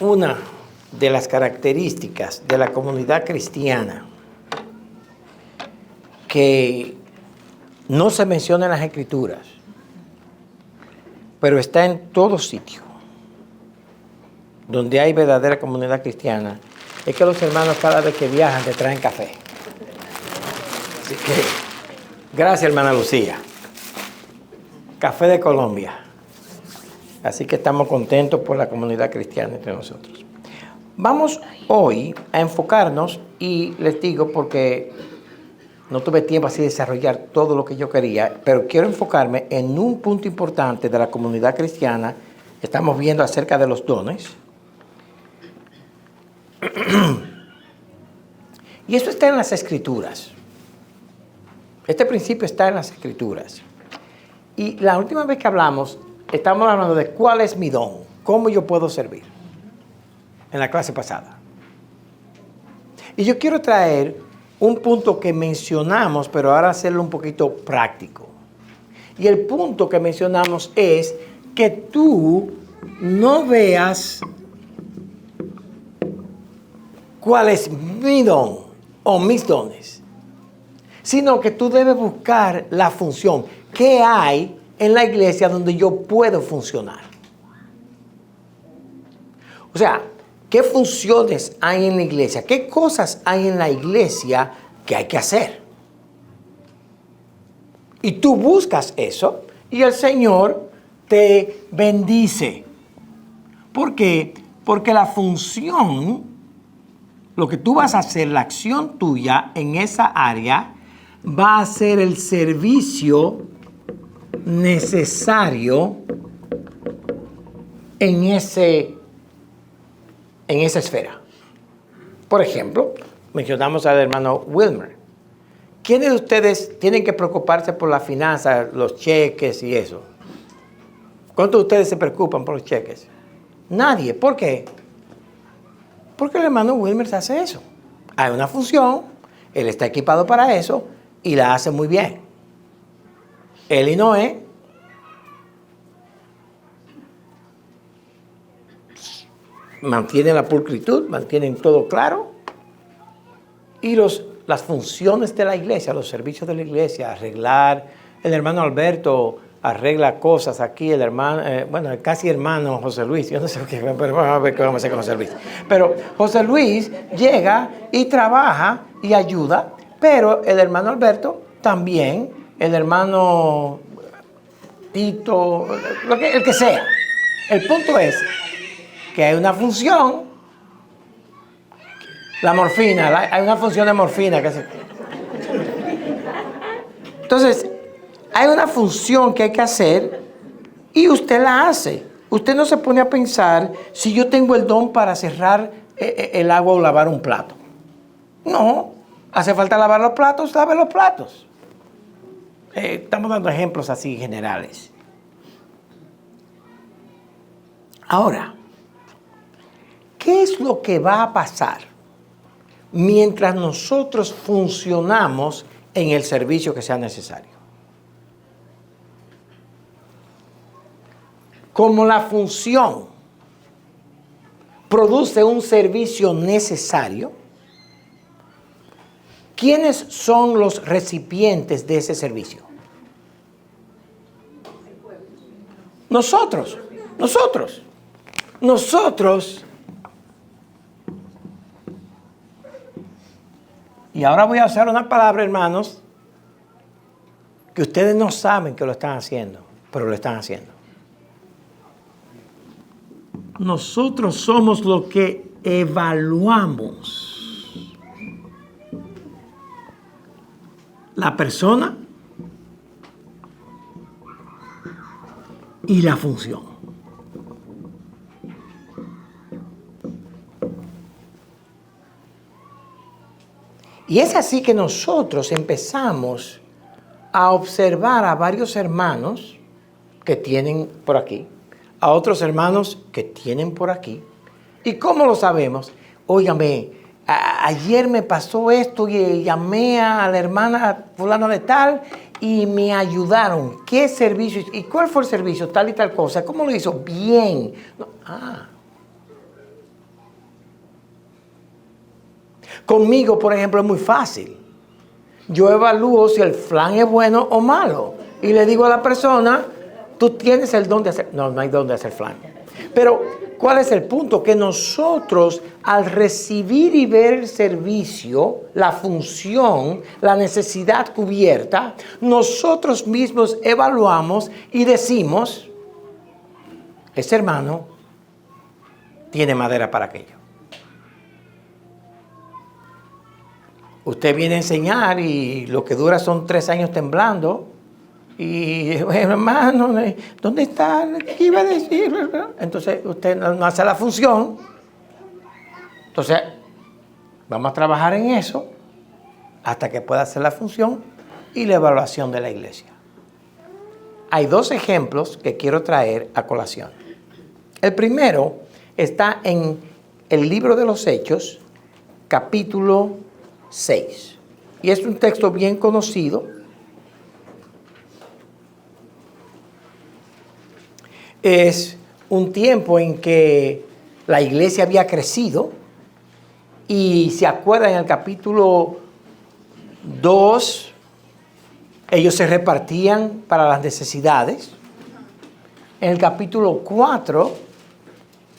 una de las características de la comunidad cristiana que no se menciona en las Escrituras, pero está en todo sitio donde hay verdadera comunidad cristiana, es que los hermanos cada vez que viajan te traen café. Así que, gracias hermana Lucía. Café de Colombia. Así que estamos contentos por la comunidad cristiana entre nosotros. Vamos hoy a enfocarnos, y les digo porque no tuve tiempo así de desarrollar todo lo que yo quería, pero quiero enfocarme en un punto importante de la comunidad cristiana. Estamos viendo acerca de los dones. Y eso está en las Escrituras. Este principio está en las Escrituras. Y la última vez que hablamos, estamos hablando de cuál es mi don, cómo yo puedo servir, en la clase pasada. Y yo quiero traer un punto que mencionamos, pero ahora hacerlo un poquito práctico. Y el punto que mencionamos es que tú no veas cuál es mi don o mis dones, sino que tú debes buscar la función. ¿Qué hay en la iglesia donde yo puedo funcionar? O sea, ¿qué funciones hay en la iglesia? ¿Qué cosas hay en la iglesia que hay que hacer? Y tú buscas eso y el Señor te bendice. ¿Por qué? Porque la función, lo que tú vas a hacer, la acción tuya en esa área, va a ser el servicio necesario en esa esfera. Por ejemplo, mencionamos al hermano Wilmer. ¿Quiénes de ustedes tienen que preocuparse por la finanza, los cheques y eso? ¿Cuántos de ustedes se preocupan por los cheques? Nadie. ¿Por qué? Porque el hermano Wilmer hace eso. Hay una función, él está equipado para eso y la hace muy bien. Él y Noé mantienen la pulcritud, mantienen todo claro. Y las funciones de la iglesia, los servicios de la iglesia, arreglar. El hermano Alberto arregla cosas aquí, el hermano, el casi hermano José Luis, yo no sé qué, pero vamos a ver qué vamos a hacer con José Luis. Pero José Luis llega y trabaja y ayuda, pero el hermano Alberto también, el hermano Tito, el que sea. El punto es que hay una función, la morfina, hay una función de morfina. Entonces, hay una función que hay que hacer y usted la hace. Usted no se pone a pensar si yo tengo el don para cerrar el agua o lavar un plato. No, hace falta lavar los platos, lave los platos. Estamos dando ejemplos así generales. Ahora, ¿qué es lo que va a pasar mientras nosotros funcionamos en el servicio que sea necesario? Como la función produce un servicio necesario, ¿quiénes son los recipientes de ese servicio? Nosotros. Y ahora voy a usar una palabra, hermanos, que ustedes no saben que lo están haciendo, pero lo están haciendo. Nosotros somos los que evaluamos la persona y la función. Y es así que nosotros empezamos a observar a varios hermanos que tienen por aquí, a otros hermanos que tienen por aquí. ¿Y cómo lo sabemos? Óigame, ayer me pasó esto y llamé a la hermana fulano de tal y me ayudaron. ¿Qué servicio? ¿Y cuál fue el servicio? Tal y tal cosa. ¿Cómo lo hizo? Bien. No, Conmigo, por ejemplo, es muy fácil. Yo evalúo si el flan es bueno o malo. Y le digo a la persona, tú tienes el don de hacer. No, no hay don de hacer flan. Pero, ¿cuál es el punto? Que nosotros, al recibir y ver el servicio, la función, la necesidad cubierta, nosotros mismos evaluamos y decimos, ese hermano tiene madera para aquello. Usted viene a enseñar y lo que dura son 3 años temblando. Y, hermano, ¿dónde está? ¿Qué iba a decir? Entonces, usted no hace la función. Entonces, vamos a trabajar en eso hasta que pueda hacer la función y la evaluación de la iglesia. Hay 2 ejemplos que quiero traer a colación. El primero está en el libro de los Hechos, capítulo 6. Y es un texto bien conocido. Es un tiempo en que la iglesia había crecido y se acuerdan en el capítulo 2, ellos se repartían para las necesidades. En el capítulo 4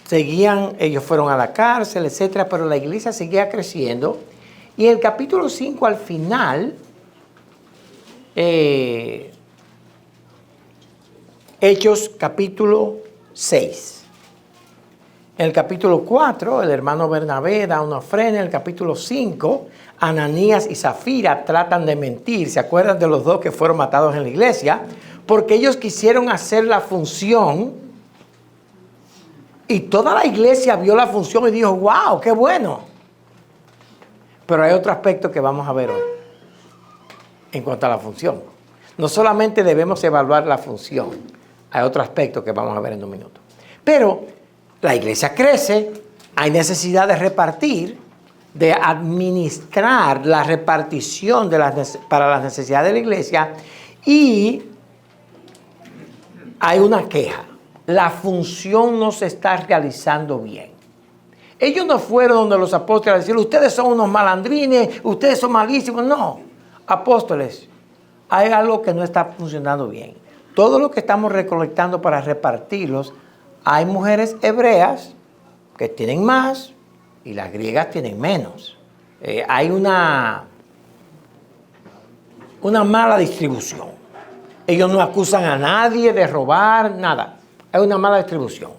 seguían, ellos fueron a la cárcel, etcétera, pero la iglesia seguía creciendo. Y en el capítulo 5 al final, Hechos capítulo 6. En el capítulo 4, el hermano Bernabé da una ofrenda. En el capítulo 5, Ananías y Zafira tratan de mentir. ¿Se acuerdan de los 2 que fueron matados en la iglesia? Porque ellos quisieron hacer la función y toda la iglesia vio la función y dijo, wow, qué bueno. Pero hay otro aspecto que vamos a ver hoy en cuanto a la función. No solamente debemos evaluar la función, hay otro aspecto que vamos a ver en un minuto. Pero la iglesia crece, hay necesidad de repartir, de administrar la repartición para las necesidades de la iglesia y hay una queja. La función no se está realizando bien. Ellos no fueron donde los apóstoles a decir, ustedes son unos malandrines, ustedes son malísimos. No, apóstoles, hay algo que no está funcionando bien. Todo lo que estamos recolectando para repartirlos, hay mujeres hebreas que tienen más y las griegas tienen menos. Hay una mala distribución. Ellos no acusan a nadie de robar, nada. Hay una mala distribución.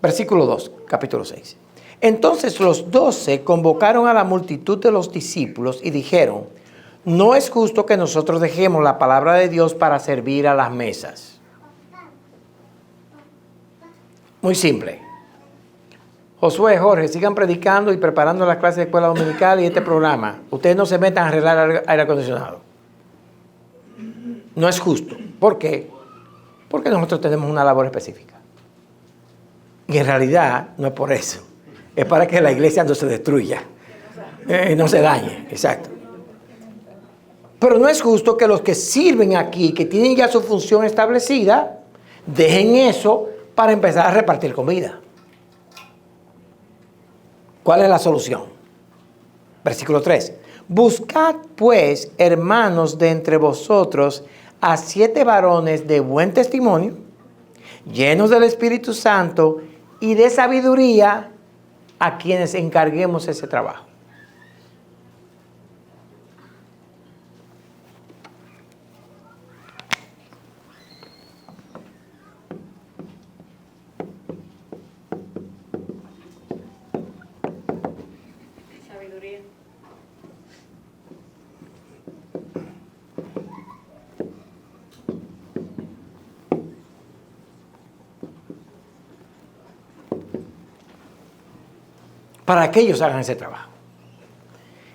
Versículo 2, capítulo 6. Entonces los 12 convocaron a la multitud de los discípulos y dijeron, no es justo que nosotros dejemos la palabra de Dios para servir a las mesas. Muy simple. Josué, Jorge, sigan predicando y preparando las clases de escuela dominical y este programa. Ustedes no se metan a arreglar aire acondicionado. No es justo. ¿Por qué? Porque nosotros tenemos una labor específica. Y en realidad no es por eso. Es para que la iglesia no se destruya. No se dañe. Exacto. Pero no es justo que los que sirven aquí, que tienen ya su función establecida, dejen eso para empezar a repartir comida. ¿Cuál es la solución? Versículo 3. Buscad pues, hermanos, de entre vosotros a 7 varones de buen testimonio, llenos del Espíritu Santo y de sabiduría, a quienes encarguemos ese trabajo. Para que ellos hagan ese trabajo.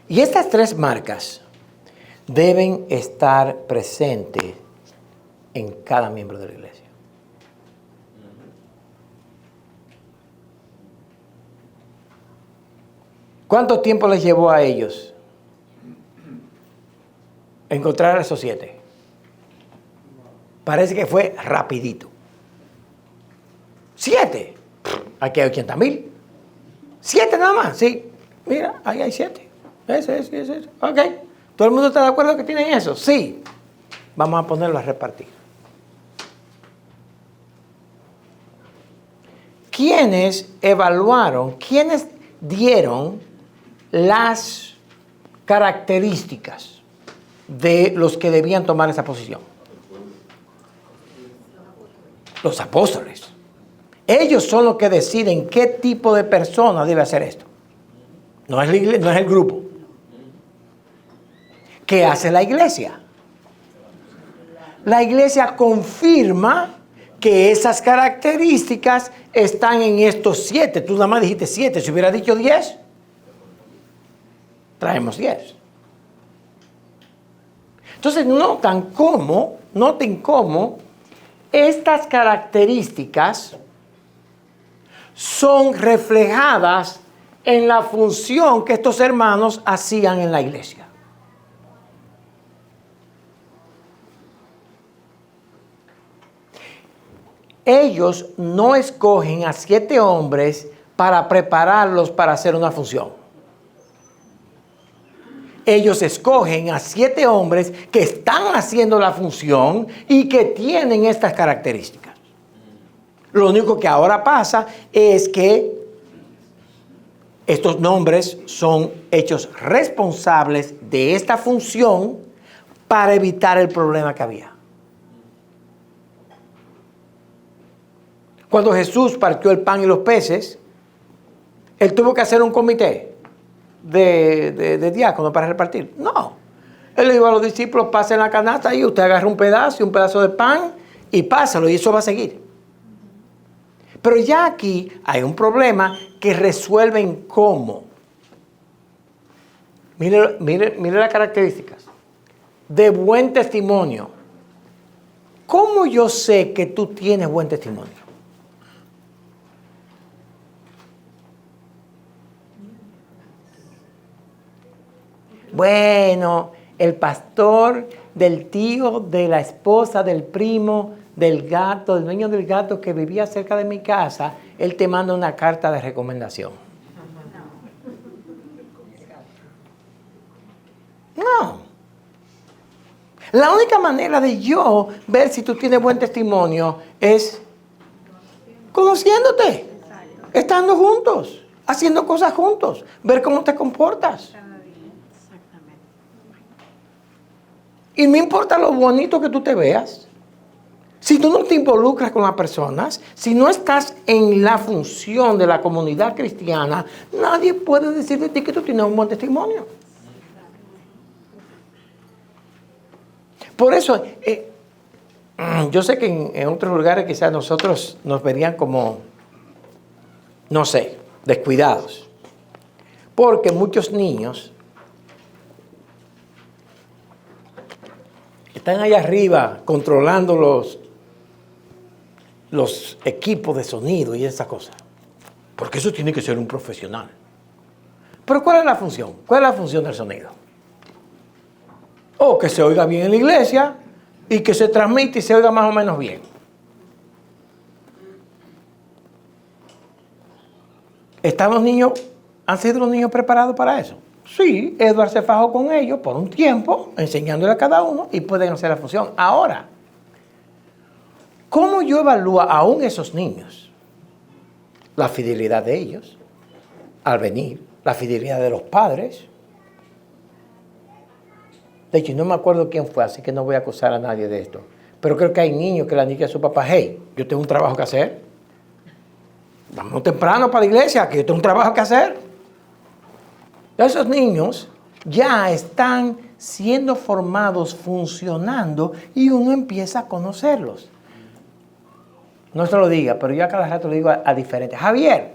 Y estas 3 marcas deben estar presentes en cada miembro de la iglesia. ¿Cuánto tiempo les llevó a ellos encontrar a esos 7? Parece que fue rapidito. 7. Aquí hay 80,000. 7 nada más, sí. Mira, ahí hay 7. Ese. Ok. ¿Todo el mundo está de acuerdo que tienen eso? Sí. Vamos a ponerlo a repartir. ¿Quiénes evaluaron, quiénes dieron las características de los que debían tomar esa posición? Los apóstoles. Ellos son los que deciden qué tipo de persona debe hacer esto. No es la iglesia, no es el grupo. ¿Qué hace la iglesia? La iglesia confirma que esas características están en estos 7. Tú nada más dijiste 7. Si hubiera dicho 10, traemos 10. Entonces noten cómo estas características son reflejadas en la función que estos hermanos hacían en la iglesia. Ellos no escogen a 7 hombres para prepararlos para hacer una función. Ellos escogen a 7 hombres que están haciendo la función y que tienen estas características. Lo único que ahora pasa es que estos nombres son hechos responsables de esta función para evitar el problema que había. Cuando Jesús partió el pan y los peces, él tuvo que hacer un comité de diáconos para repartir. No. Él le dijo a los discípulos, pasen la canasta y usted agarra un pedazo de pan y pásalo y eso va a seguir. Pero ya aquí hay un problema que resuelven cómo. Mire las características. De buen testimonio. ¿Cómo yo sé que tú tienes buen testimonio? Bueno, el pastor del tío, de la esposa, del primo, del gato, del dueño del gato que vivía cerca de mi casa, él te manda una carta de recomendación. No. La única manera de yo ver si tú tienes buen testimonio es conociéndote, estando juntos, haciendo cosas juntos, ver cómo te comportas. Y no importa lo bonito que tú te veas, si tú no te involucras con las personas, si no estás en la función de la comunidad cristiana, nadie puede decir de ti que tú tienes un buen testimonio. Por eso, yo sé que en otros lugares quizás nosotros nos verían como, no sé, descuidados. Porque muchos niños están allá arriba controlando los equipos de sonido y esas cosas. Porque eso tiene que ser un profesional. Pero ¿cuál es la función? ¿Cuál es la función del sonido? O que se oiga bien en la iglesia y que se transmite y se oiga más o menos bien. ¿Han sido los niños preparados para eso? Sí, Edward se fajó con ellos por un tiempo, enseñándole a cada uno y pueden hacer la función. Ahora, ¿cómo yo evalúo aún esos niños? La fidelidad de ellos al venir, la fidelidad de los padres. De hecho, no me acuerdo quién fue, así que no voy a acusar a nadie de esto. Pero creo que hay niños que le han dicho a su papá, hey, yo tengo un trabajo que hacer. Vamos temprano para la iglesia, que yo tengo un trabajo que hacer. Esos niños ya están siendo formados, funcionando, y uno empieza a conocerlos. No se lo diga, pero yo a cada rato le digo a diferentes. Javier,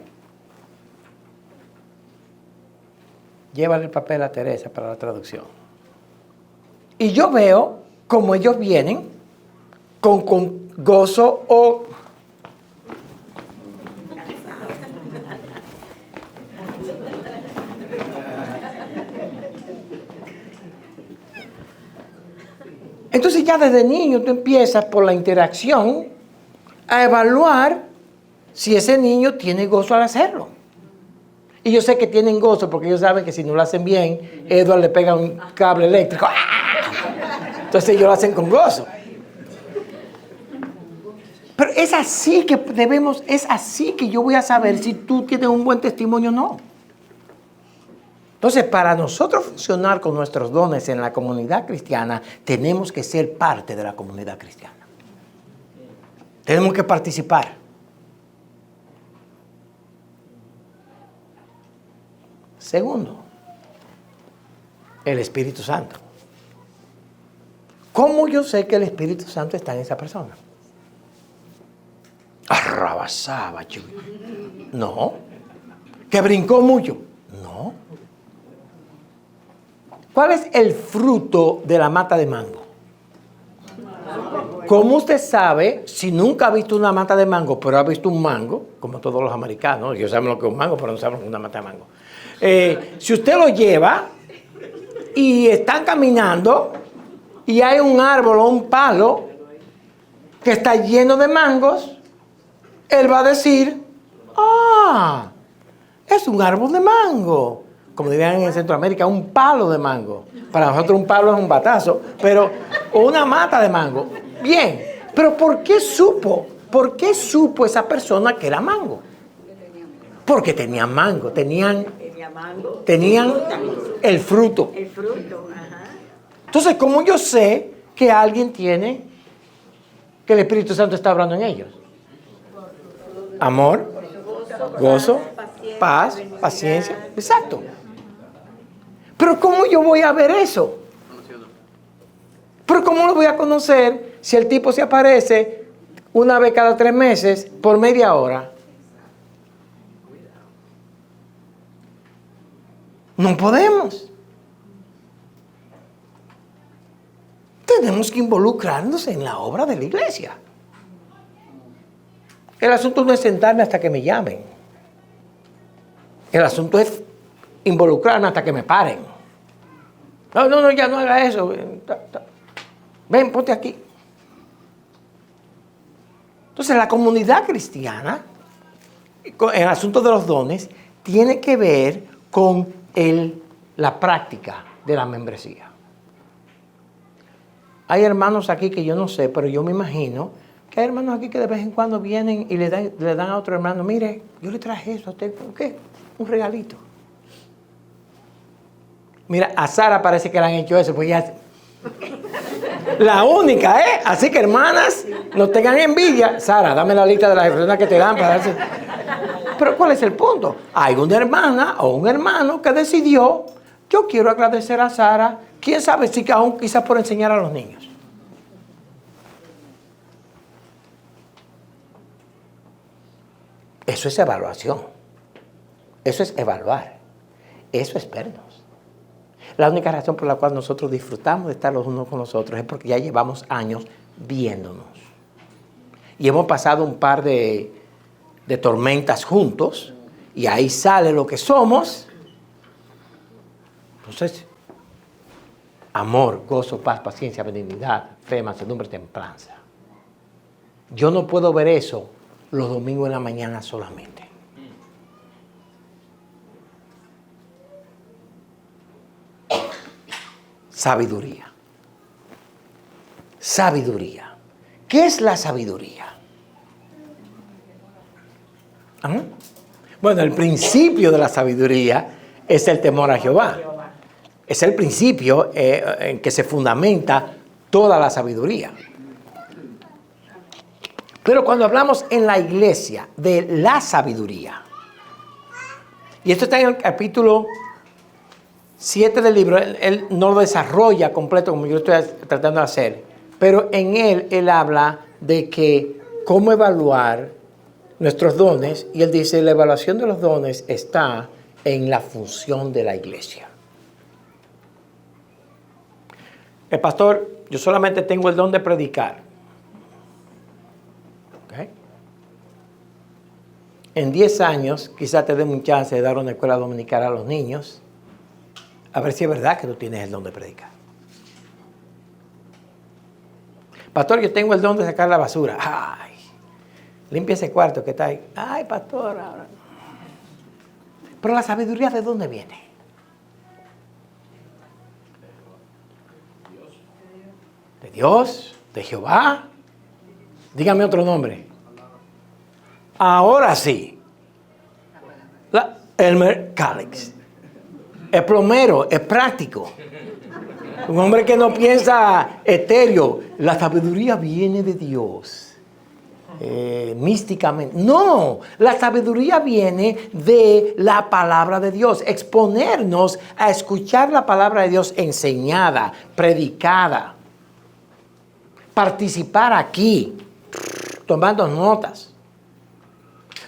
llévale el papel a Teresa para la traducción. Y yo veo como ellos vienen con gozo o... Entonces ya desde niño tú empiezas por la interacción a evaluar si ese niño tiene gozo al hacerlo. Y yo sé que tienen gozo porque ellos saben que si no lo hacen bien, Edward le pega un cable eléctrico. ¡Ah! Entonces ellos lo hacen con gozo. Pero es así que es así que yo voy a saber si tú tienes un buen testimonio o no. Entonces, para nosotros funcionar con nuestros dones en la comunidad cristiana, tenemos que ser parte de la comunidad cristiana. Tenemos que participar. Segundo, el Espíritu Santo. ¿Cómo yo sé que el Espíritu Santo está en esa persona? Arrabasaba, no. Que brincó mucho. No. ¿Cuál es el fruto de la mata de mango? ¿Cómo usted sabe, si nunca ha visto una mata de mango, pero ha visto un mango, como todos los americanos, ellos saben lo que es un mango, pero no saben lo que es una mata de mango? Si usted lo lleva y están caminando y hay un árbol o un palo que está lleno de mangos, él va a decir, ¡ah! Es un árbol de mango. Como dirían en Centroamérica, un palo de mango. Para nosotros un palo es un batazo, pero una mata de mango. Bien, pero ¿por qué supo? ¿Por qué supo esa persona que era mango? Porque tenían mango, tenían el fruto. El fruto, ajá. Entonces, ¿cómo yo sé que alguien tiene, que el Espíritu Santo está hablando en ellos? Amor, gozo, paz, paciencia. Exacto. Pero ¿cómo yo voy a ver eso? Pero ¿cómo lo voy a conocer si el tipo se aparece una vez cada 3 meses por media hora? No podemos. Tenemos que involucrarnos en la obra de la iglesia. El asunto no es sentarme hasta que me llamen. El asunto es involucrarme hasta que me paren. No, ya no haga eso. Ven, ponte aquí. Entonces, la comunidad cristiana, el asunto de los dones, tiene que ver con la práctica de la membresía. Hay hermanos aquí que yo no sé, pero yo me imagino que hay hermanos aquí que de vez en cuando vienen y le dan a otro hermano, mire, yo le traje eso a usted, ¿qué? Un regalito. Mira, a Sara parece que le han hecho eso, pues ya... La única, ¿eh? Así que, hermanas, no tengan envidia. Sara, dame la lista de las personas que te dan para darse... Pero, ¿cuál es el punto? Hay una hermana o un hermano que decidió, yo quiero agradecer a Sara, quién sabe si aún quizás por enseñar a los niños. Eso es evaluación. Eso es evaluar. Eso es vernos. La única razón por la cual nosotros disfrutamos de estar los unos con los otros es porque ya llevamos años viéndonos. Y hemos pasado un par de tormentas juntos y ahí sale lo que somos. Entonces, amor, gozo, paz, paciencia, benignidad, fe, mansedumbre, templanza. Yo no puedo ver eso los domingos en la mañana solamente. Sabiduría. Sabiduría. ¿Qué es la sabiduría? ¿Ah? Bueno, el principio de la sabiduría es el temor a Jehová. Es el principio en que se fundamenta toda la sabiduría. Pero cuando hablamos en la iglesia de la sabiduría, y esto está en el capítulo 7 del libro, él no lo desarrolla completo como yo estoy tratando de hacer, pero en él habla de que cómo evaluar nuestros dones, y él dice, la evaluación de los dones está en la función de la iglesia. El pastor, yo solamente tengo el don de predicar. ¿Okay? En 10 años, quizás te den un chance de dar una escuela dominical a los niños, a ver si es verdad que tú tienes el don de predicar. Pastor, yo tengo el don de sacar la basura. Ay, limpia ese cuarto que está ahí. Ay, pastor, ahora. Pero la sabiduría, ¿de dónde viene? De Dios, de Jehová. Dígame otro nombre. Ahora sí. Elmer Calix. Es plomero, es práctico. Un hombre que no piensa etéreo. La sabiduría viene de Dios. Místicamente. No, la sabiduría viene de la palabra de Dios. Exponernos a escuchar la palabra de Dios enseñada, predicada. Participar aquí, tomando notas.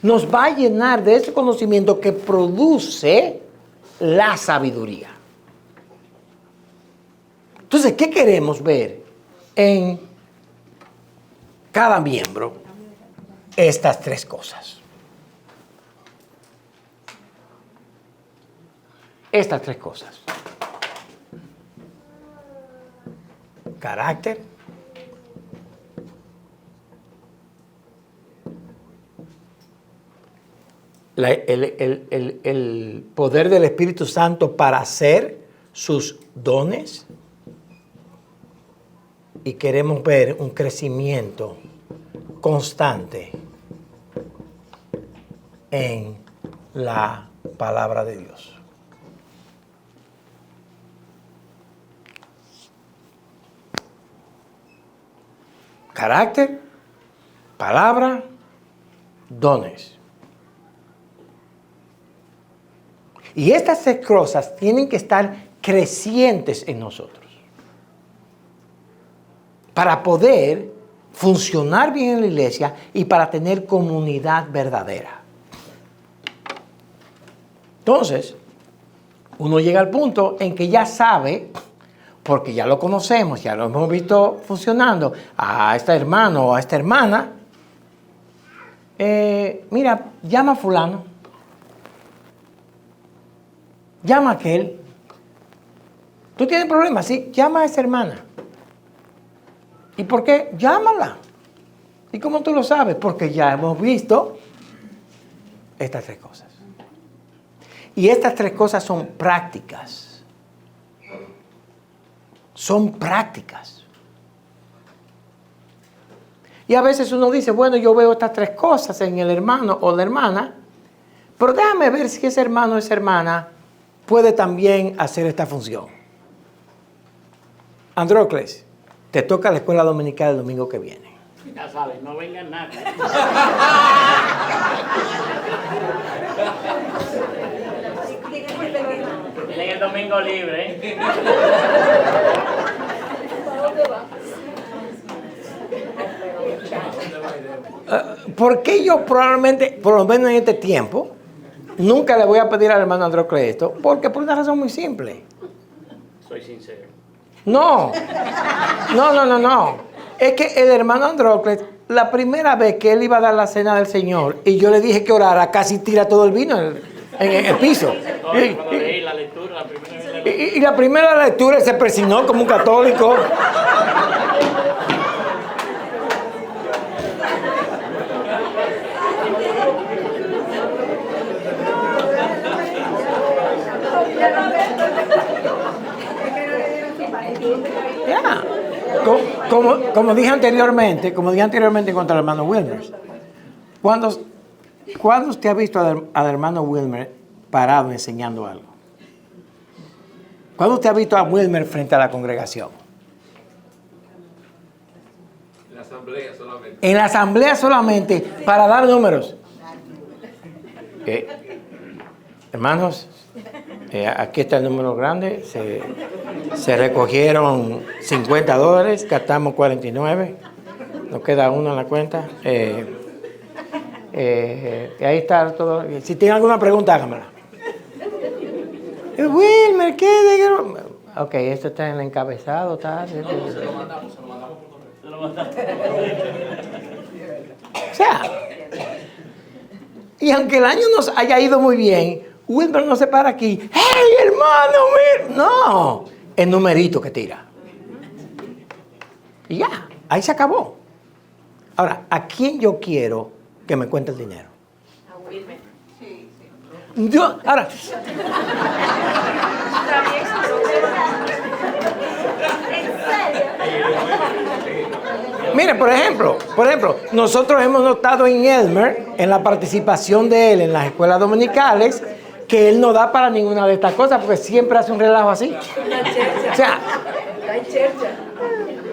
Nos va a llenar de ese conocimiento que produce la sabiduría. Entonces, ¿qué queremos ver en cada miembro? Estas tres cosas. Estas tres cosas. Carácter. El poder del Espíritu Santo para hacer sus dones. Y queremos ver un crecimiento constante en la palabra de Dios. Carácter, palabra, dones. Y estas tres cosas tienen que estar crecientes en nosotros para poder funcionar bien en la iglesia y para tener comunidad verdadera. Entonces, uno llega al punto en que ya sabe, porque ya lo conocemos, ya lo hemos visto funcionando, a este hermano o a esta hermana, mira, llama a fulano, llama a aquel. ¿Tú tienes problemas? Sí, llama a esa hermana. ¿Y por qué? Llámala. ¿Y cómo tú lo sabes? Porque ya hemos visto estas tres cosas. Y estas tres cosas son prácticas. Son prácticas. Y a veces uno dice, bueno, yo veo estas tres cosas en el hermano o la hermana, pero déjame ver si ese hermano o esa hermana puede también hacer esta función. Andrócles, te toca la escuela dominical el domingo que viene. Ya sabes, no vengan nada. Tienen el domingo libre, ¿eh? ¿Por qué yo probablemente, por lo menos en este tiempo, nunca le voy a pedir al hermano Andrócles esto? Porque por una razón muy simple. Soy sincero. No. Es que el hermano Andrócles, la primera vez que él iba a dar la cena del Señor, y yo le dije que orara, casi tira todo el vino en el piso. Cuando leí la lectura, la primera vez. Y la primera lectura se persignó como un católico. Yeah. Como dije anteriormente en contra del hermano Wilmer, ¿cuándo usted ha visto al hermano Wilmer parado enseñando algo? ¿Cuándo usted ha visto a Wilmer frente a la congregación? En la asamblea solamente. En la asamblea solamente, para dar números. Hermanos, aquí está el número grande. Se recogieron $50, gastamos 49. Nos queda uno en la cuenta. Ahí está todo. Si tienen alguna pregunta, háganmela. Wilmer, ¿qué? Ok, esto está en el encabezado. Está. Se lo mandamos. O sea, y aunque el año nos haya ido muy bien, Wilmer no se para aquí. ¡Hey, hermano! No, el numerito que tira. Y ya, ahí se acabó. Ahora, ¿a quién yo quiero que me cuente el dinero? A Wilmer. Sí. Ahora, mire, por ejemplo, nosotros hemos notado en Elmer, en la participación de él en las escuelas dominicales, que él no da para ninguna de estas cosas porque siempre hace un relajo así. O sea,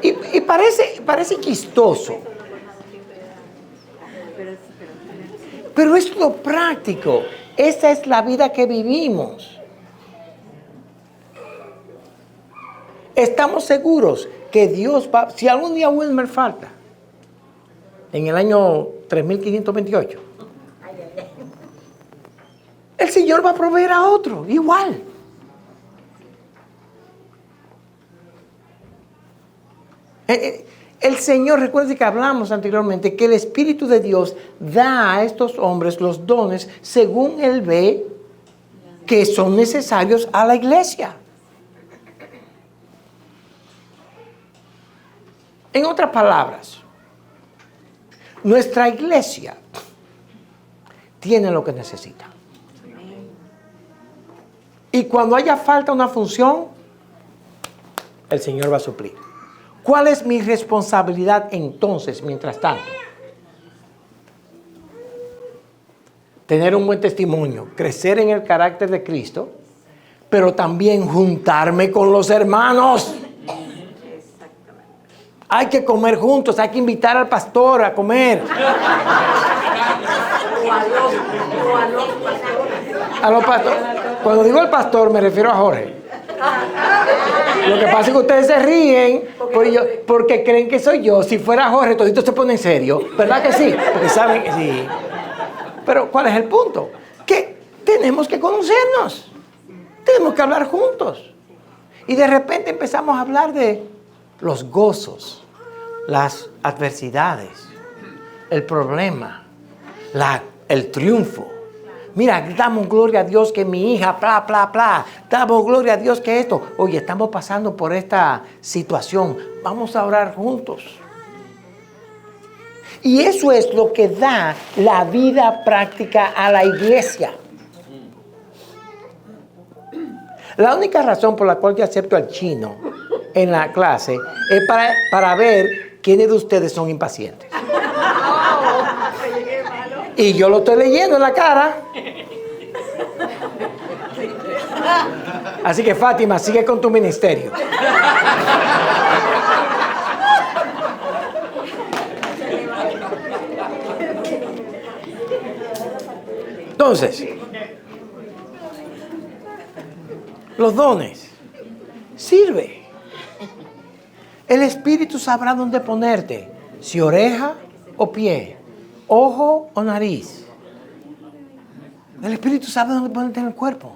y parece chistoso. Pero es lo práctico. Esa es la vida que vivimos. Estamos seguros que Dios va... Si algún día Wilmer falta, en el año 3528, el Señor va a proveer a otro, igual. El Señor, recuerde que hablamos anteriormente, que el Espíritu de Dios da a estos hombres los dones según Él ve que son necesarios a la iglesia. En otras palabras, nuestra iglesia tiene lo que necesita. Y cuando haya falta una función, el Señor va a suplir. ¿Cuál es mi responsabilidad entonces, mientras tanto? Tener un buen testimonio, crecer en el carácter de Cristo, pero también juntarme con los hermanos. Hay que comer juntos, hay que invitar al pastor a comer. A los pastores. Cuando digo el pastor me refiero a Jorge. Lo que pasa es que ustedes se ríen porque creen que soy yo. Si fuera Jorge, todito se pone en serio. ¿Verdad que sí? Porque saben que sí. Pero ¿cuál es el punto? Que tenemos que conocernos. Tenemos que hablar juntos. Y de repente empezamos a hablar de los gozos, las adversidades, el problema, el triunfo. Mira, damos gloria a Dios que mi hija, bla, bla, bla. Damos gloria a Dios que esto. Oye, estamos pasando por esta situación. Vamos a orar juntos. Y eso es lo que da la vida práctica a la iglesia. La única razón por la cual yo acepto al chino en la clase es para ver quiénes de ustedes son impacientes. Y yo lo estoy leyendo en la cara. Así que Fátima, sigue con tu ministerio. Entonces, los dones sirve. El Espíritu sabrá dónde ponerte, si oreja o pie, ojo o nariz. El Espíritu sabe dónde ponerte en el cuerpo.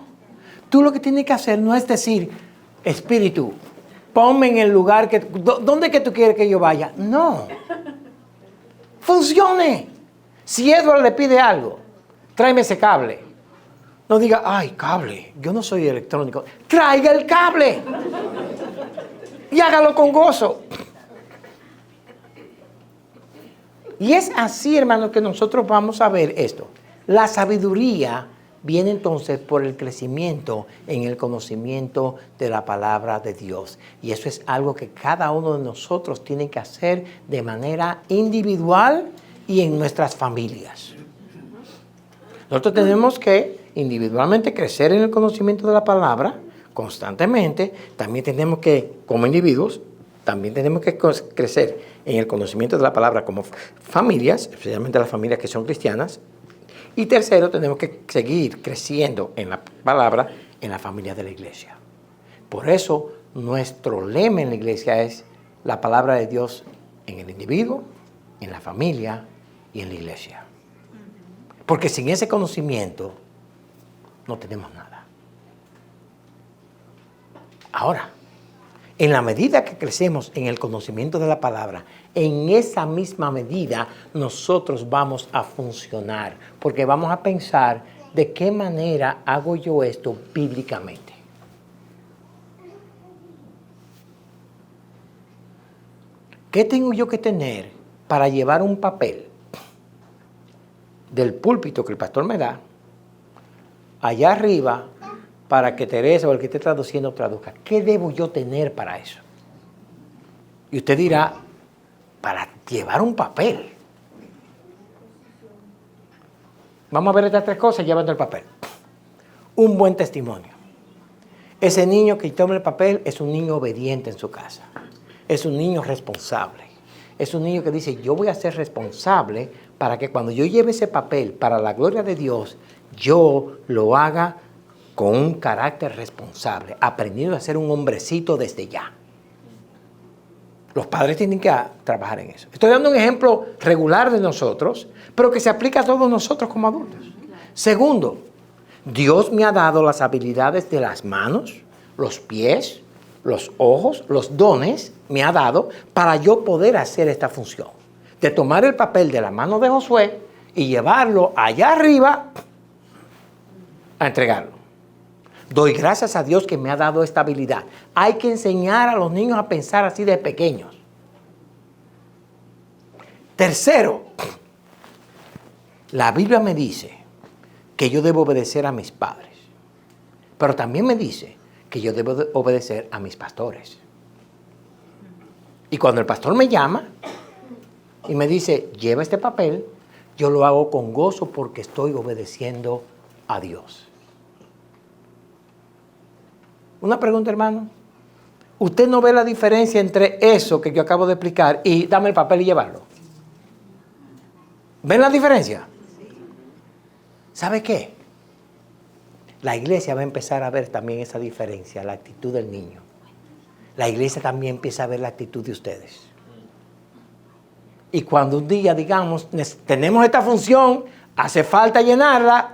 Tú lo que tienes que hacer no es decir, Espíritu, ponme en el lugar ¿dónde que tú quieres que yo vaya? No. Funcione. Si Edward le pide algo, tráeme ese cable. No diga, ay, cable, yo no soy electrónico. Traiga el cable. Y hágalo con gozo. Y es así, hermano, que nosotros vamos a ver esto. La sabiduría viene entonces por el crecimiento en el conocimiento de la palabra de Dios. Y eso es algo que cada uno de nosotros tiene que hacer de manera individual y en nuestras familias. Nosotros tenemos que individualmente crecer en el conocimiento de la palabra constantemente. También tenemos que, como individuos, también tenemos que crecer en el conocimiento de la palabra como familias, especialmente las familias que son cristianas. Y tercero, tenemos que seguir creciendo en la palabra en la familia de la iglesia. Por eso, nuestro lema en la iglesia es la palabra de Dios en el individuo, en la familia y en la iglesia. Porque sin ese conocimiento no tenemos nada. Ahora, en la medida que crecemos en el conocimiento de la palabra, en esa misma medida nosotros vamos a funcionar, porque vamos a pensar de qué manera hago yo esto bíblicamente. ¿Qué tengo yo que tener para llevar un papel del púlpito que el pastor me da allá arriba para que Teresa o el que esté traduciendo traduzca. ¿Qué debo yo tener para eso? Y usted dirá, para llevar un papel. Vamos a ver estas tres cosas llevando el papel. Un buen testimonio. Ese niño que toma el papel es un niño obediente en su casa. Es un niño responsable. Es un niño que dice, yo voy a ser responsable para que cuando yo lleve ese papel para la gloria de Dios, yo lo haga con un carácter responsable, aprendiendo a ser un hombrecito desde ya. Los padres tienen que trabajar en eso. Estoy dando un ejemplo regular de nosotros, pero que se aplica a todos nosotros como adultos. Segundo, Dios me ha dado las habilidades de las manos, los pies, los ojos, los dones, me ha dado para yo poder hacer esta función. De tomar el papel de la mano de Josué y llevarlo allá arriba a entregarlo. Doy gracias a Dios que me ha dado esta habilidad. Hay que enseñar a los niños a pensar así de pequeños. Tercero, la Biblia me dice que yo debo obedecer a mis padres, pero también me dice que yo debo obedecer a mis pastores. Y cuando el pastor me llama y me dice, lleva este papel, yo lo hago con gozo porque estoy obedeciendo a Dios. Una pregunta, hermano. ¿Usted no ve la diferencia entre eso que yo acabo de explicar y dame el papel y llevarlo? ¿Ven la diferencia? ¿Sabe qué? La iglesia va a empezar a ver también esa diferencia, la actitud del niño. La iglesia también empieza a ver la actitud de ustedes. Y cuando un día, digamos, tenemos esta función, hace falta llenarla,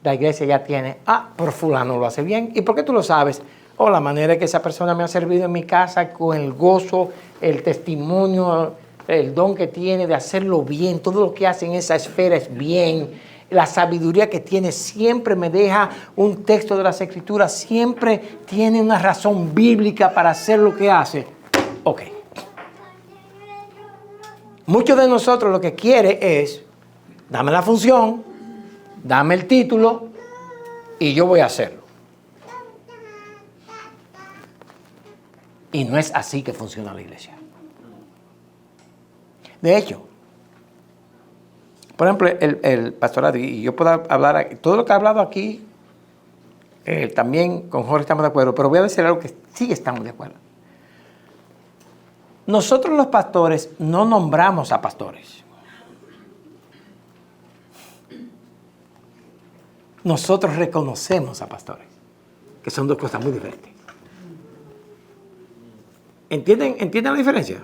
la iglesia ya tiene, pero fulano lo hace bien. ¿Y por qué tú lo sabes? La manera en que esa persona me ha servido en mi casa, con el gozo, el testimonio, el don que tiene de hacerlo bien, todo lo que hace en esa esfera es bien. La sabiduría que tiene siempre me deja un texto de las Escrituras, siempre tiene una razón bíblica para hacer lo que hace. Ok. Muchos de nosotros lo que quiere es, dame la función, dame el título y yo voy a hacerlo. Y no es así que funciona la iglesia. De hecho, por ejemplo, el pastorado, y yo puedo hablar, todo lo que he hablado aquí, también con Jorge estamos de acuerdo, pero voy a decir algo que sí estamos de acuerdo. Nosotros los pastores no nombramos a pastores. Nosotros reconocemos a pastores, que son dos cosas muy diferentes. ¿Entienden la diferencia?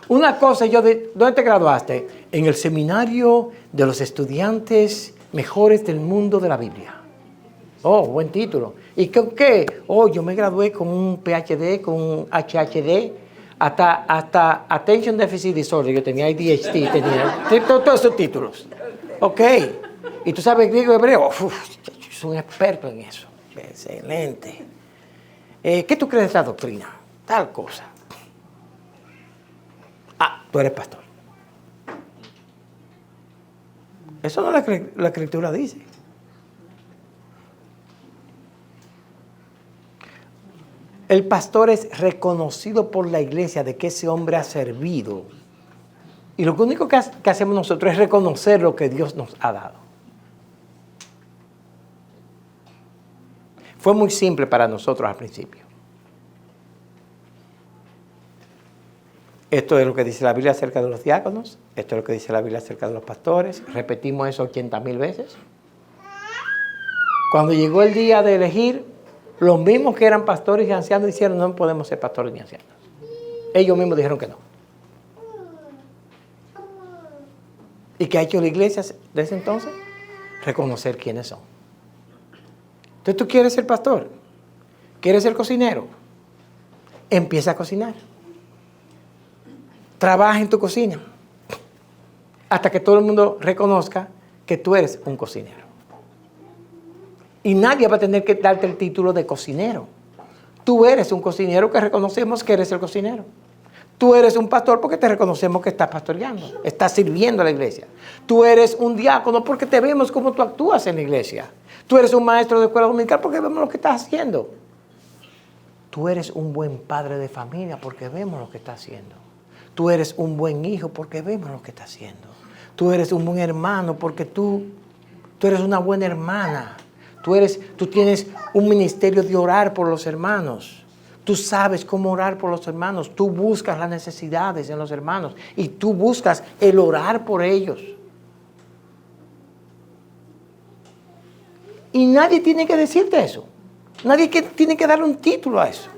Una cosa, ¿dónde te graduaste? En el seminario de los estudiantes mejores del mundo de la Biblia. Buen título. ¿Y con qué? Yo me gradué con un PhD, con un HHD, hasta Attention Deficit Disorder. Yo tenía ADHD, tenía todos esos títulos. Ok. ¿Y tú sabes griego y hebreo? Soy un experto en eso. Excelente. ¿Qué tú crees de esta doctrina? Tal cosa. Tú eres pastor. Eso no la Escritura dice. El pastor es reconocido por la iglesia de que ese hombre ha servido. Y lo único que hacemos nosotros es reconocer lo que Dios nos ha dado. Fue muy simple para nosotros al principio. Esto es lo que dice la Biblia acerca de los diáconos. Esto es lo que dice la Biblia acerca de los pastores. Repetimos eso 80,000 veces. Cuando llegó el día de elegir, los mismos que eran pastores y ancianos dijeron, no podemos ser pastores ni ancianos. Ellos mismos dijeron que no. ¿Y qué ha hecho la iglesia desde entonces? Reconocer quiénes son. Entonces, ¿tú quieres ser pastor? ¿Quieres ser cocinero? Empieza a cocinar. Trabaja en tu cocina hasta que todo el mundo reconozca que tú eres un cocinero. Y nadie va a tener que darte el título de cocinero. Tú eres un cocinero que reconocemos que eres el cocinero. Tú eres un pastor porque te reconocemos que estás pastoreando, estás sirviendo a la iglesia. Tú eres un diácono porque te vemos cómo tú actúas en la iglesia. Tú eres un maestro de escuela dominical porque vemos lo que estás haciendo. Tú eres un buen padre de familia porque vemos lo que estás haciendo. Tú eres un buen hijo porque vemos lo que estás haciendo. Tú eres un buen hermano porque tú eres una buena hermana. Tú tienes un ministerio de orar por los hermanos. Tú sabes cómo orar por los hermanos. Tú buscas las necesidades en los hermanos y tú buscas el orar por ellos. Y nadie tiene que decirte eso. Nadie tiene que darle un título a eso.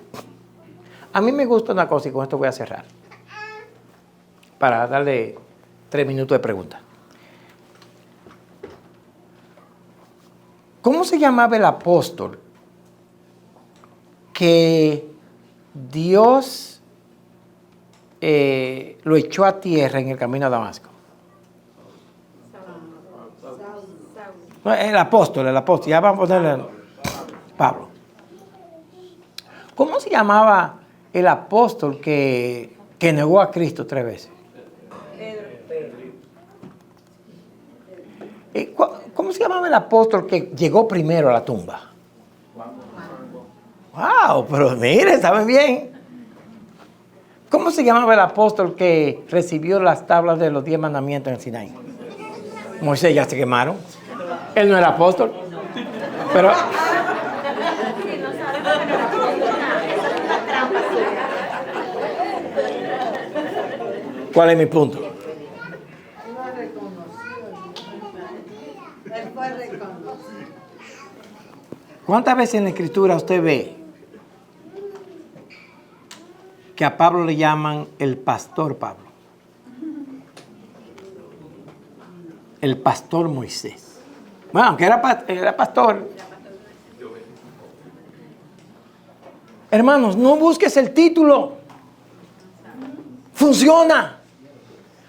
A mí me gusta una cosa y con esto voy a cerrar. Para darle 3 minutos de pregunta. ¿Cómo se llamaba el apóstol que Dios lo echó a tierra en el camino a Damasco? No, el apóstol. Ya vamos a ponerle Pablo. ¿Cómo se llamaba el apóstol que negó a Cristo 3 veces? ¿Cómo se llamaba el apóstol que llegó primero a la tumba? ¡Wow! Pero miren, saben bien. ¿Cómo se llamaba el apóstol que recibió las tablas de los 10 mandamientos en el Sinaí? Moisés, ya se quemaron. Él no era apóstol. Pero... ¿cuál es mi punto? ¿Cuántas veces en la Escritura usted ve que a Pablo le llaman el pastor Pablo? El pastor Moisés. Bueno, aunque era pastor. Hermanos, no busques el título. Funciona.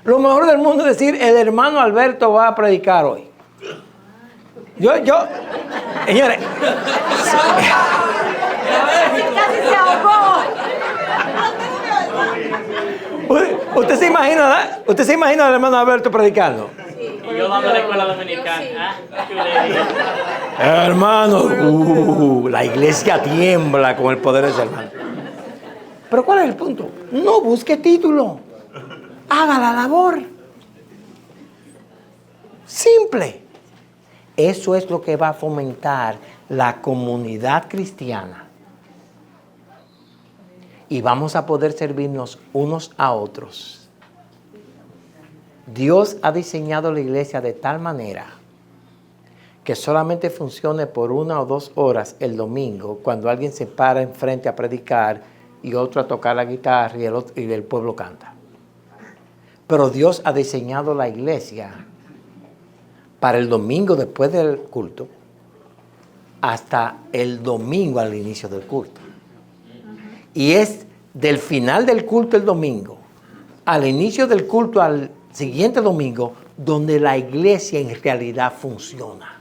Lo mejor del mundo es decir, el hermano Alberto va a predicar hoy. Señores. Casi se ahogó. ¿Usted se imagina al hermano Alberto predicando? Y yo dando la escuela dominicana. Hermano, la iglesia tiembla con el poder de ese hermano. Pero ¿cuál es el punto? No busque título. Haga la labor. Simple. Eso es lo que va a fomentar la comunidad cristiana. Y vamos a poder servirnos unos a otros. Dios ha diseñado la iglesia de tal manera que solamente funcione por 1 o 2 horas el domingo, cuando alguien se para enfrente a predicar y otro a tocar la guitarra y el pueblo canta. Pero Dios ha diseñado la iglesia para el domingo después del culto hasta el domingo al inicio del culto. Y es del final del culto el domingo al inicio del culto al siguiente domingo donde la iglesia en realidad funciona.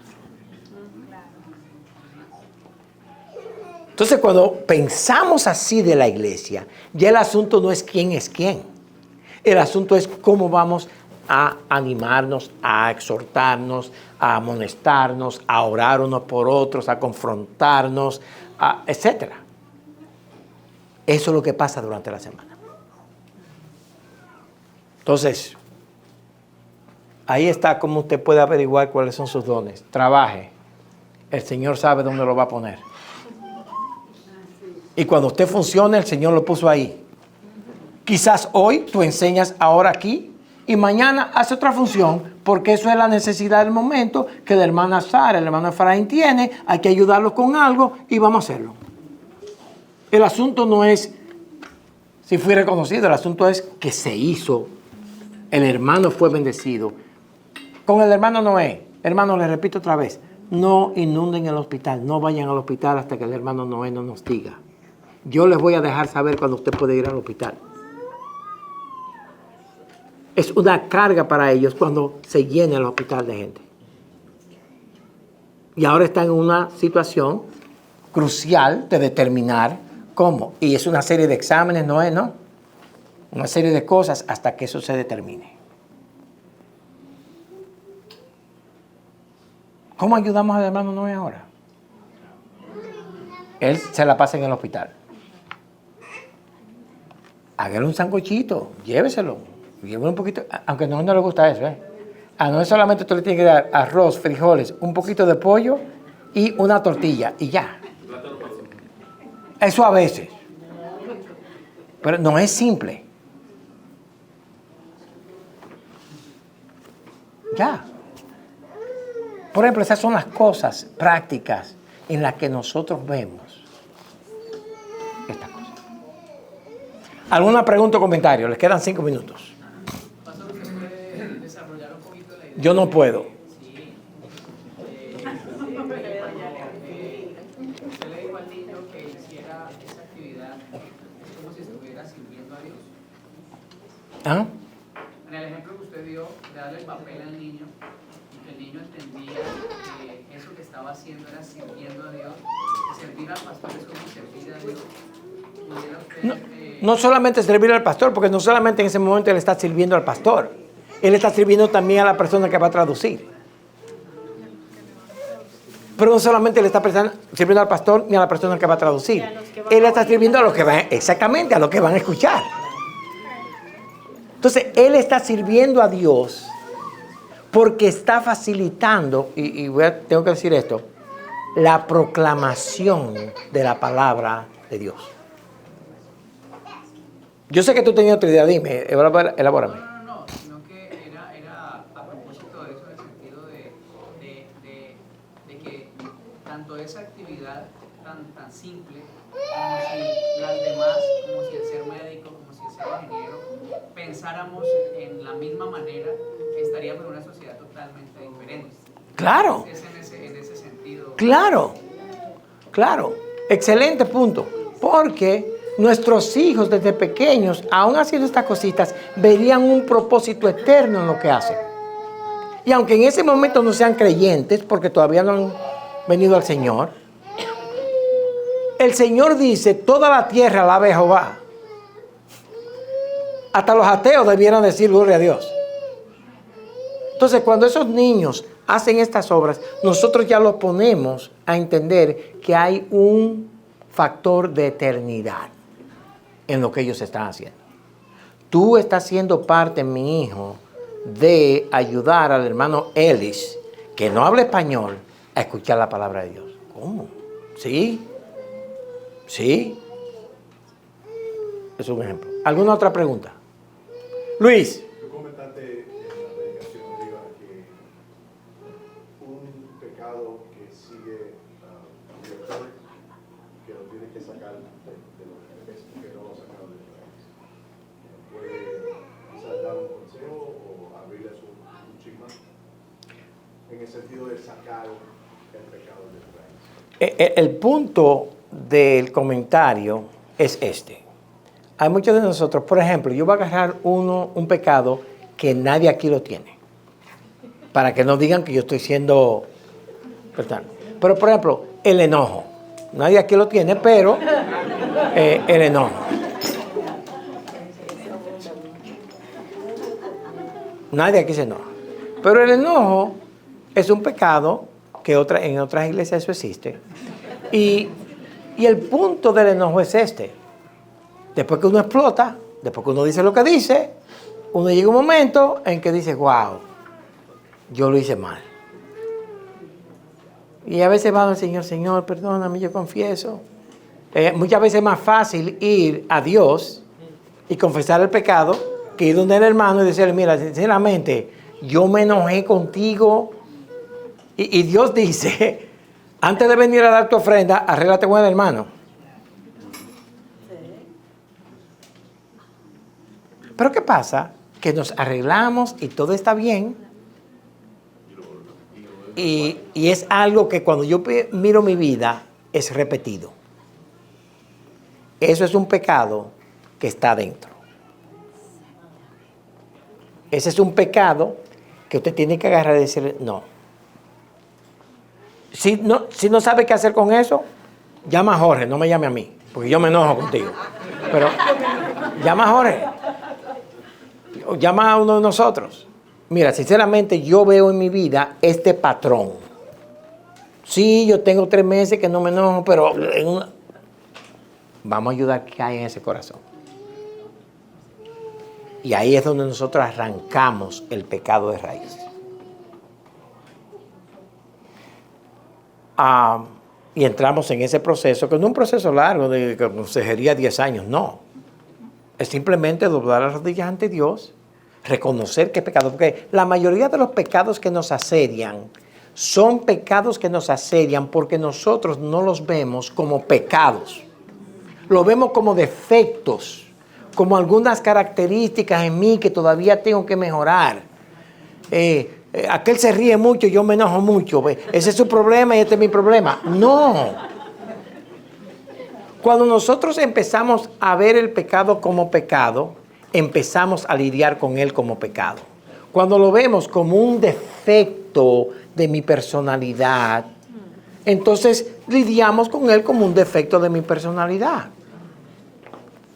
Entonces, cuando pensamos así de la iglesia, ya el asunto no es quién es quién. El asunto es cómo vamos a animarnos, a exhortarnos, a amonestarnos, a orar unos por otros, a confrontarnos, etc. Eso es lo que pasa durante la semana. Entonces, ahí está cómo usted puede averiguar cuáles son sus dones. Trabaje. El Señor sabe dónde lo va a poner. Y cuando usted funcione, el Señor lo puso ahí. Quizás hoy tú enseñas ahora aquí y mañana hace otra función, porque eso es la necesidad del momento que la hermana Sara, el hermano Efraín tiene. Hay que ayudarlo con algo y vamos a hacerlo. El asunto no es si fui reconocido, el asunto es que se hizo. El hermano fue bendecido. Con el hermano Noé, hermano, le repito otra vez, no inunden el hospital, no vayan al hospital hasta que el hermano Noé no nos diga. Yo les voy a dejar saber cuando usted puede ir al hospital. Es una carga para ellos cuando se llena el hospital de gente. Y ahora están en una situación crucial de determinar cómo. Y es una serie de exámenes, ¿no? Una serie de cosas hasta que eso se determine. ¿Cómo ayudamos al hermano Noé ahora? Él se la pasa en el hospital. Hágale un sancochito, lléveselo. Llévele un poquito, aunque no le gusta eso, ¿eh? No es solamente tú le tienes que dar arroz, frijoles, un poquito de pollo y una tortilla y ya. Eso a veces. Pero no es simple. Ya. Por ejemplo, esas son las cosas prácticas en las que nosotros vemos esta cosa. ¿Alguna pregunta o comentario? Les quedan 5 minutos. Pastor, ¿usted puede desarrollar un poquito la idea? Yo no puedo. Sí. Usted le dijo al niño que hiciera esa actividad, es como si estuviera sirviendo a Dios. ¿Ah? En el ejemplo que usted dio, de darle el papel al niño, y que el niño entendía que eso que estaba haciendo era sirviendo a Dios, que servir al pastor es como servir a Dios. ¿Pudiera usted, No solamente servir al pastor, porque no solamente en ese momento él está sirviendo al pastor, él está sirviendo también a la persona que va a traducir. Pero no solamente le está sirviendo al pastor ni a la persona que va a traducir, él está sirviendo a los que van, exactamente, a los que van a escuchar. Entonces, él está sirviendo a Dios porque está facilitando, tengo que decir esto, la proclamación de la palabra de Dios. Yo sé que tú tenías otra idea, dime, elabórame. No, sino que era a propósito de eso, en el sentido de que tanto esa actividad tan simple, como si las demás, como si el ser médico, como si el ser ingeniero, pensáramos en la misma manera, estaríamos en una sociedad totalmente diferente. Claro. Es en ese sentido. Claro. Excelente punto. Porque nuestros hijos desde pequeños, aún haciendo estas cositas, verían un propósito eterno en lo que hacen. Y aunque en ese momento no sean creyentes, porque todavía no han venido al Señor, el Señor dice, toda la tierra alabe a Jehová. Hasta los ateos debieran decir gloria a Dios. Entonces, cuando esos niños hacen estas obras, nosotros ya los ponemos a entender que hay un factor de eternidad en lo que ellos están haciendo. Tú estás siendo parte, mi hijo, de ayudar al hermano Ellis, que no habla español, a escuchar la palabra de Dios. ¿Cómo? ¿Sí? Es un ejemplo. ¿Alguna otra pregunta? Luis. Tú comentaste en la predicación arriba que un pecado que sigue un lector, que lo tiene que sacar de los revés, que no lo ha sacado de los revés. ¿Puede quizás dar un consejo o abrirles un chisma? En el sentido de sacar el pecado de los revés. El punto del comentario es este. Hay muchos de nosotros, por ejemplo, yo voy a agarrar un pecado que nadie aquí lo tiene, para que no digan que yo estoy siendo... Pero, por ejemplo, el enojo. Nadie aquí lo tiene, pero el enojo. Nadie aquí se enoja. Pero el enojo es un pecado que en otras iglesias eso existe. Y el punto del enojo es este. Después que uno explota, después que uno dice lo que dice, uno llega a un momento en que dice, wow, yo lo hice mal. Y a veces va al Señor, Señor, perdóname, yo confieso. Muchas veces es más fácil ir a Dios y confesar el pecado que ir donde el hermano y decirle, mira, sinceramente, yo me enojé contigo. Y Dios dice, antes de venir a dar tu ofrenda, arréglate con el hermano. Pero ¿qué pasa? Que nos arreglamos y todo está bien. Y es algo que cuando yo miro mi vida es repetido. Eso es un pecado que está dentro. Ese es un pecado que usted tiene que agarrar y decirle, no. Si no sabe qué hacer con eso, llama a Jorge, no me llame a mí, porque yo me enojo contigo. Pero llama a Jorge. Llama a uno de nosotros. Mira, sinceramente yo veo en mi vida este patrón. Sí, yo tengo 3 meses que no me enojo, pero vamos a ayudar que hay en ese corazón. Y ahí es donde nosotros arrancamos el pecado de raíz. Y entramos en ese proceso, que no es un proceso largo de consejería 10 años, no. Es simplemente doblar las rodillas ante Dios, reconocer que es pecado, porque la mayoría de los pecados que nos asedian son pecados que nos asedian porque nosotros no los vemos como pecados, lo vemos como defectos, como algunas características en mí que todavía tengo que mejorar. Aquel se ríe mucho, yo me enojo mucho. Ese es su problema y este es mi problema. No. Cuando nosotros empezamos a ver el pecado como pecado, empezamos a lidiar con él como pecado. Cuando lo vemos como un defecto de mi personalidad, entonces lidiamos con él como un defecto de mi personalidad.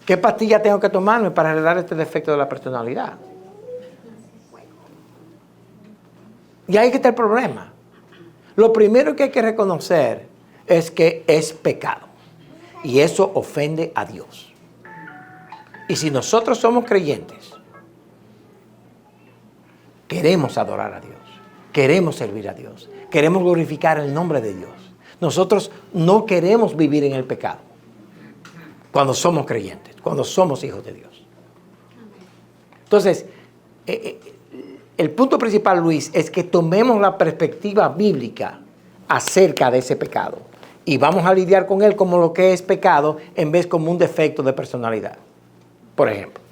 ¿Qué pastilla tengo que tomarme para arreglar este defecto de la personalidad? Y ahí está el problema. Lo primero que hay que reconocer es que es pecado. Y eso ofende a Dios. Y si nosotros somos creyentes, queremos adorar a Dios, queremos servir a Dios, queremos glorificar el nombre de Dios. Nosotros no queremos vivir en el pecado cuando somos creyentes, cuando somos hijos de Dios. Entonces, el punto principal, Luis, es que tomemos la perspectiva bíblica acerca de ese pecado y vamos a lidiar con él como lo que es pecado en vez como un defecto de personalidad. Por ejemplo.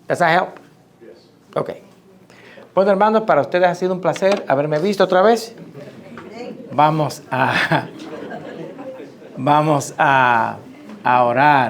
¿Does that help? Yes. Ok. Bueno, hermanos, para ustedes ha sido un placer haberme visto otra vez. Vamos a orar.